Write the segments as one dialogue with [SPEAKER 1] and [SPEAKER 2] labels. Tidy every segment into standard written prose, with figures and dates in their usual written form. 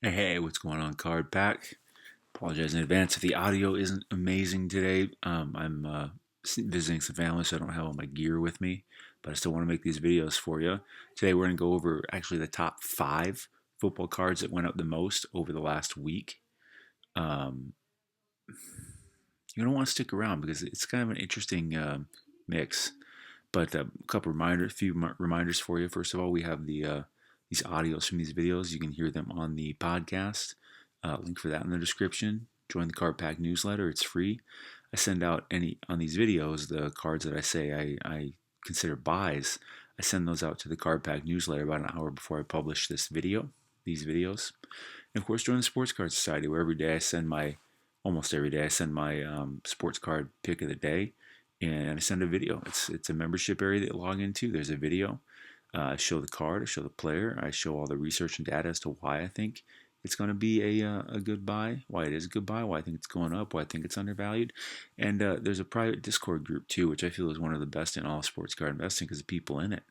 [SPEAKER 1] Hey, what's going on, Card Pack? Apologize in advance if the audio isn't amazing today. I'm visiting some family, so I don't have all my gear with me, but I still want to make these videos for you. Today, we're going to go over actually the top five football cards that went up the most over the last week. Um, you don't want to stick around because it's kind of an interesting mix. But a few reminders for you. First of all, we have these audios from these videos. You can hear them on the podcast. Link for that in the description. Join the Card Pack newsletter. It's free. I send out any on these videos the cards that I say I consider buys. I send those out to the Card Pack newsletter about an hour before I publish these videos. And of course, join the Sports Card Society, where almost every day I send my sports card pick of the day, and I send a video. It's a membership area that you log into. There's a video. I show the card. I show the player. I show all the research and data as to why I think it's going to be a good buy, why it is a good buy, why I think it's going up, why I think it's undervalued. And there's a private Discord group too, which I feel is one of the best in all sports card investing because the people in it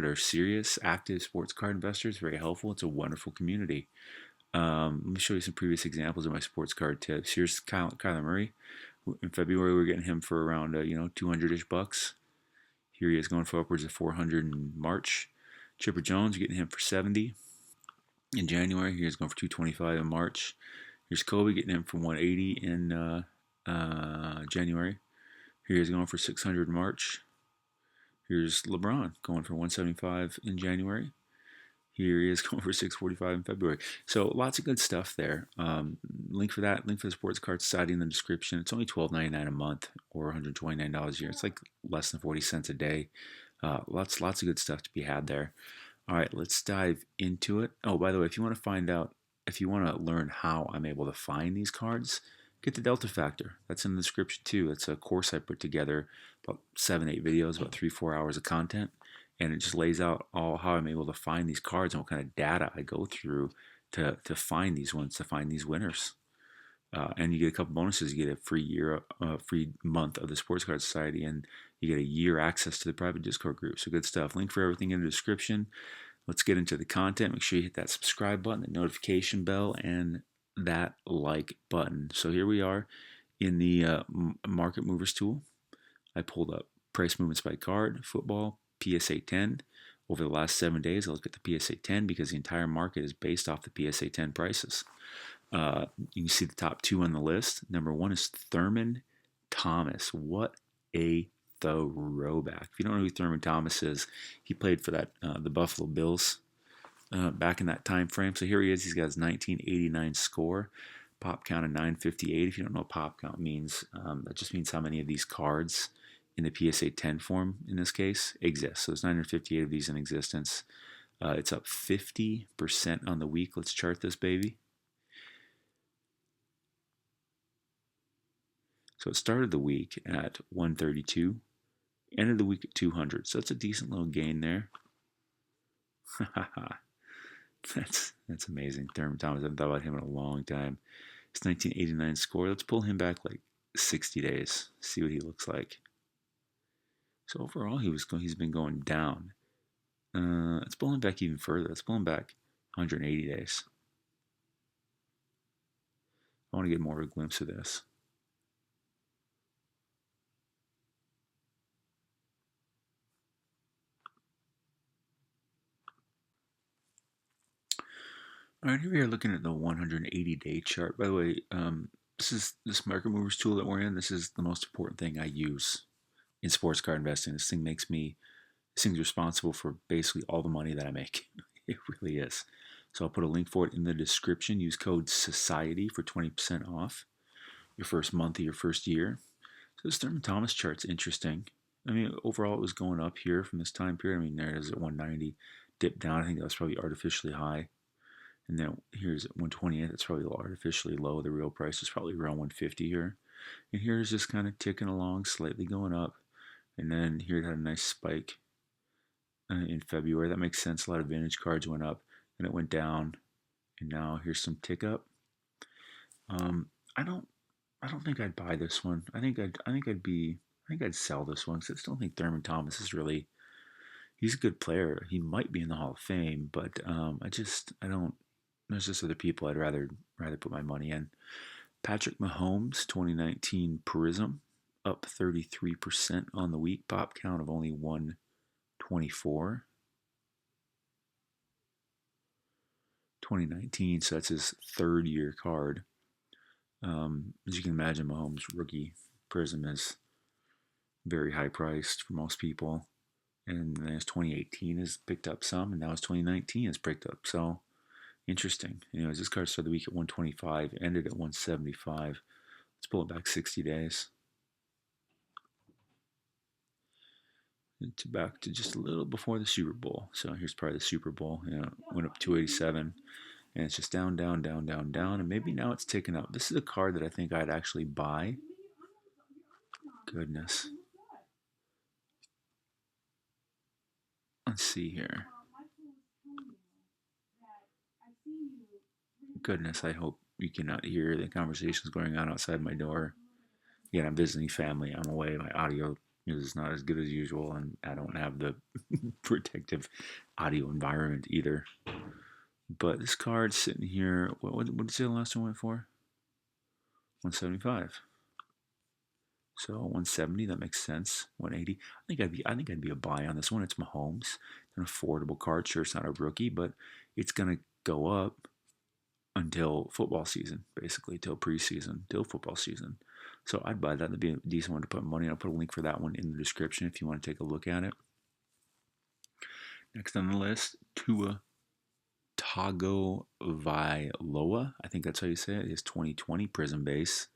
[SPEAKER 1] are serious, active sports card investors. Very helpful. It's a wonderful community. Let me show you some previous examples of my sports card tips. Here's Kyler Murray. In February, we're getting him for around 200-ish bucks. Here he is going for upwards of 400 in March. Chipper Jones, getting him for 70 in January. Here's going for 225 in March. Here's Kobe, getting him for 180 in January. Here's going for 600 in March. Here's LeBron going for 175 in January. Here he is going for 645 in February. So lots of good stuff there. Link for the Sports Card Society in the description. It's only $12.99 a month or $129 a year. It's like less than 40 cents a day. Lots of good stuff to be had there. All right, let's dive into it. Oh, by the way, if you want to learn how I'm able to find these cards, get the Delta Factor. That's in the description too. It's a course I put together, about 7-8 videos, about 3-4 hours of content, and it just lays out all how I'm able to find these cards and what kind of data I go through to find these ones, to find these winners. And you get a couple bonuses. You get a free month of the Sports Card Society, and you get a year access to the private Discord group. So good stuff. Link for everything in the description. Let's get into the content. Make sure you hit that subscribe button, the notification bell, and that like button. So here we are in the market movers tool. I pulled up price movements by card, football, PSA 10. Over the last 7 days, I look at the PSA 10 because the entire market is based off the PSA 10 prices. You can see the top two on the list. Number one is Thurman Thomas. What a throwback. If you don't know who Thurman Thomas is, he played for the Buffalo Bills back in that time frame. So here he is. He's got his 1989 score. Pop count of 958. If you don't know what pop count means, that just means how many of these cards in the PSA 10 form, in this case, exist. So there's 958 of these in existence. It's up 50% on the week. Let's chart this baby. So it started the week at 132, ended the week at 200. So that's a decent little gain there. that's amazing. Thurman Thomas, I haven't thought about him in a long time. His 1989 score. Let's pull him back like 60 days. See what he looks like. So overall, he's been going down. Let's pull him back even further. Let's pull him back 180 days. I want to get more of a glimpse of this. All right, here we are looking at the 180-day chart. By the way, this market movers tool that we're in. This is the most important thing I use in sports card investing. This thing's responsible for basically all the money that I make. It really is. So I'll put a link for it in the description. Use code SOCIETY for 20% off your first month of your first year. So this Thurman Thomas chart's interesting. I mean, overall it was going up here from this time period. I mean, there it is at 190, dipped down. I think that was probably artificially high. And then here's at 128. That's probably artificially low. The real price is probably around 150 here. And here's just kind of ticking along, slightly going up. And then here it had a nice spike in February. That makes sense. A lot of vintage cards went up, and it went down, and now here's some tick up. I don't think I'd buy this one. I think I'd sell this one because I still think Thurman Thomas is really, he's a good player. He might be in the Hall of Fame, but I don't. There's just other people I'd rather put my money in. Patrick Mahomes, 2019 Prism, up 33% on the week. Pop count of only 124. 2019, so that's his third year card. As you can imagine, Mahomes' rookie Prism is very high priced for most people. And then his 2018 has picked up some, and now his 2019 has picked up. So interesting. Anyways, this card started the week at 125, ended at 175. Let's pull it back 60 days. Back to just a little before the Super Bowl. So here's probably the Super Bowl. Went up 287, and it's just down, down, down, down, down, and maybe now it's ticking up. This is a card that I think I'd actually buy. Goodness. Let's see here. Goodness, I hope you cannot hear the conversations going on outside my door. Again, I'm visiting family. I'm away. My audio is not as good as usual, and I don't have the protective audio environment either. But this card's sitting here. What did you say the last one went for? 175. So 170, that makes sense. 180. I think I'd be a buy on this one. It's Mahomes, an affordable card. Sure, it's not a rookie, but it's gonna go up until football season, basically, till preseason, till football season. So I'd buy that. That'd be a decent one to put money in. I'll put a link for that one in the description if you want to take a look at it. Next on the list, Tua Tagovailoa. I think that's how you say it. His 2020 Prism base.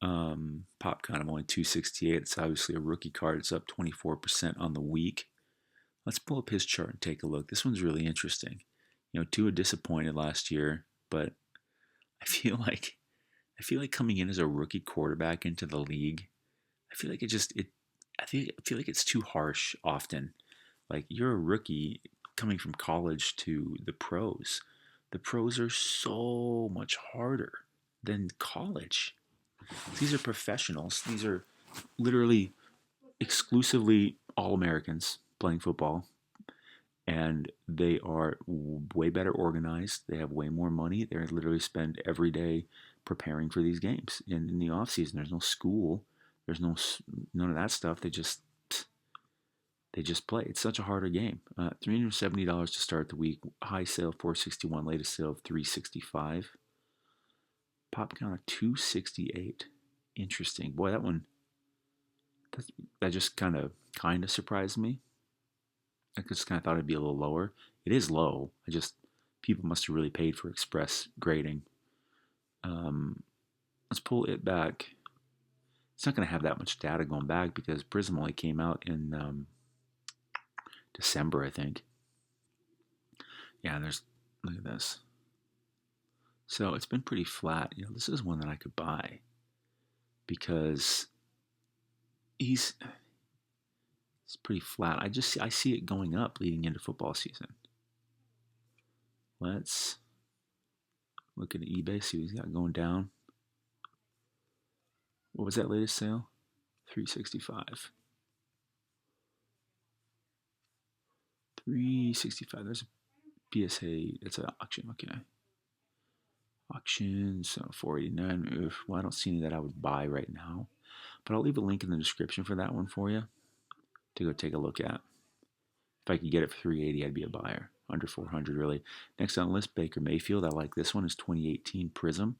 [SPEAKER 1] Pop count of only 268. It's obviously a rookie card. It's up 24% on the week. Let's pull up his chart and take a look. This one's really interesting. Tua disappointed last year, but I feel like coming in as a rookie quarterback into the league, I feel like I feel like it's too harsh often. Like, you're a rookie coming from college to the pros. The pros are so much harder than college. These are professionals. These are literally exclusively All Americans playing football, and they are way better organized. They have way more money. They literally spend every day preparing for these games. And in the off season, there's no school. There's none of that stuff. They just play. It's such a harder game. $370 to start the week. High sale $461. Latest sale of $365. Pop count of 268. Interesting. Boy, that just kind of surprised me. I just kind of thought it'd be a little lower. It is low. People must have really paid for express grading. Let's pull it back. It's not going to have that much data going back because Prism only came out in December, I think. Yeah, look at this. So it's been pretty flat. This is one that I could buy because it's pretty flat. I see it going up leading into football season. Let's look at eBay, see what he's got going down. What was that latest sale? $365. $365. There's a PSA. It's an auction. Okay. Auction. So $489. Well, I don't see any that I would buy right now, but I'll leave a link in the description for that one for you to go take a look at. If I could get it for $380, I'd be a buyer. Under $400, really. Next on the list, Baker Mayfield. I like this one. Is 2018 Prism,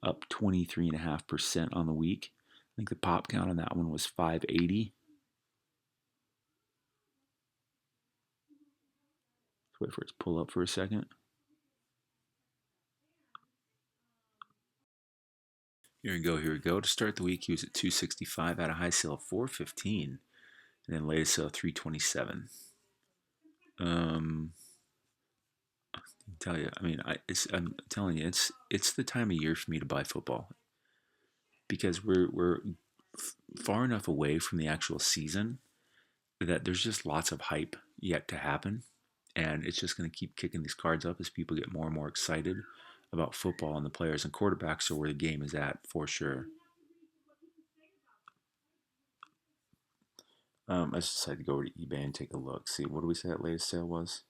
[SPEAKER 1] up 23.5% on the week. I think the pop count on that one was 580. Let's wait for it to pull up for a second. Here we go. To start the week, he was at 265 at a high sale of 415, and then latest sale 327. Tell you, I'm telling you, it's the time of year for me to buy football because we're far enough away from the actual season that there's just lots of hype yet to happen, and it's just going to keep kicking these cards up as people get more and more excited about football, and the players and quarterbacks are where the game is at for sure. I just decided to go over to eBay and take a look. See, what do we say that latest sale was?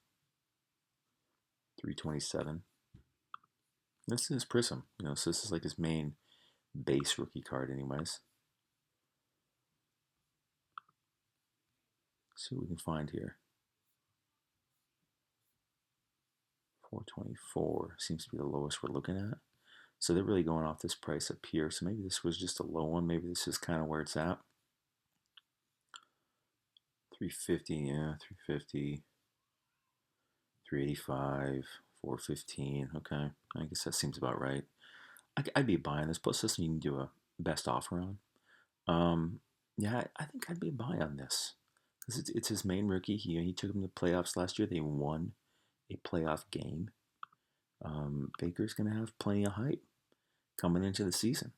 [SPEAKER 1] $327. This is Prism, so this is like his main base rookie card, anyways. Let's see what we can find here. 424 seems to be the lowest we're looking at. So they're really going off this price up here. So maybe this was just a low one. Maybe this is kind of where it's at. 350, yeah, 350, 385, 415. Okay, I guess that seems about right. I'd be buying this. Plus, this you can do a best offer on. Yeah, I think I'd be a buy on this because it's his main rookie. He took him to playoffs last year. They won a playoff game. Baker's going to have plenty of hype coming into the season.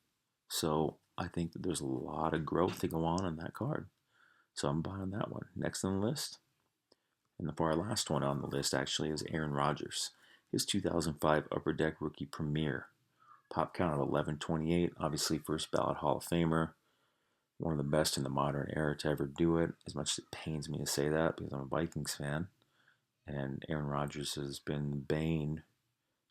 [SPEAKER 1] So I think that there's a lot of growth to go on that card. So I'm buying that one. Next on the list, and our last one on the list actually is Aaron Rodgers. His 2005 Upper Deck Rookie Premier. Pop count of 1128. Obviously, first ballot Hall of Famer. One of the best in the modern era to ever do it. As much as it pains me to say that because I'm a Vikings fan. And Aaron Rodgers has been the bane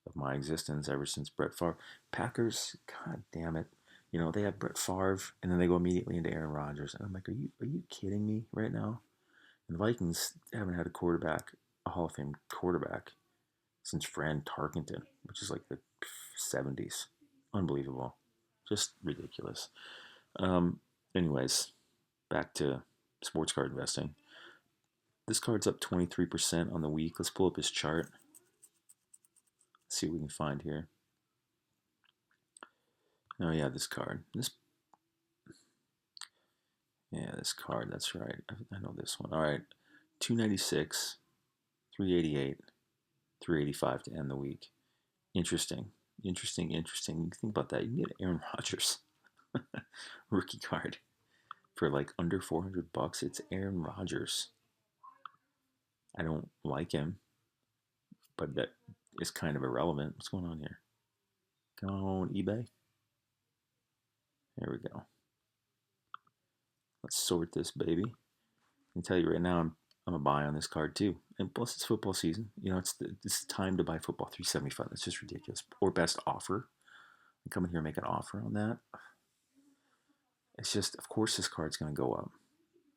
[SPEAKER 1] of my existence ever since Brett Favre. Packers, god damn it. They have Brett Favre and then they go immediately into Aaron Rodgers. And I'm like, are you kidding me right now? And the Vikings haven't had a Hall of Fame quarterback, since Fran Tarkenton, which is like the 70s. Unbelievable. Just ridiculous. Anyways, back to sports card investing. This card's up 23% on the week. Let's pull up his chart. Let's see what we can find here. Oh yeah, this card. This card. That's right. I know this one. All right, 296, 388, 385 to end the week. Interesting. You think about that. You can get Aaron Rodgers rookie card for like under $400. It's Aaron Rodgers. I don't like him, but that is kind of irrelevant. What's going on here? Go on eBay. There we go. Let's sort this baby. I can tell you right now, I'm a buy on this card too. And plus, it's football season. It's time to buy football 375. That's just ridiculous. Or best offer. I come in here and make an offer on that. It's just, of course, this card's going to go up.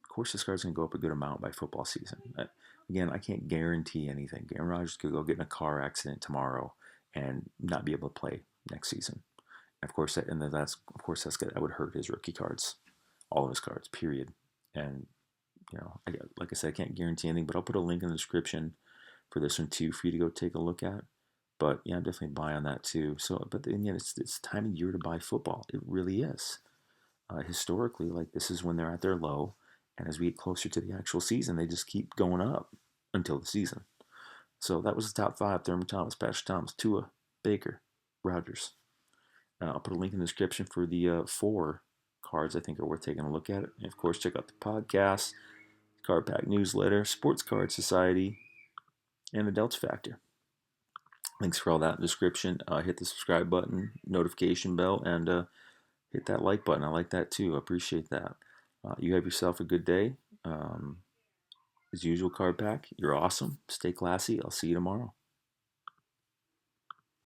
[SPEAKER 1] Of course, this card's going to go up a good amount by football season. Again, I can't guarantee anything. Aaron Rodgers could go get in a car accident tomorrow and not be able to play next season. Of course, that's good. That would hurt his rookie cards, all of his cards, period. And like I said, I can't guarantee anything, but I'll put a link in the description for this one too for you to go take a look at. But yeah, I'm definitely buying on that too. So, but then it's time of year to buy football. It really is. Historically, like this is when they're at their low, and as we get closer to the actual season, they just keep going up until the season. So that was the top five: Thurman Thomas, Patrick Thomas, Tua, Baker, Rodgers. I'll put a link in the description for the 4 cards I think are worth taking a look at. And of course, check out the podcast, Card Pack newsletter, Sports Card Society, and the Delta Factor. Links for all that in the description. Hit the subscribe button, notification bell, and hit that like button. I like that too. I appreciate that. You have yourself a good day. As usual, Card Pack, you're awesome. Stay classy. I'll see you tomorrow.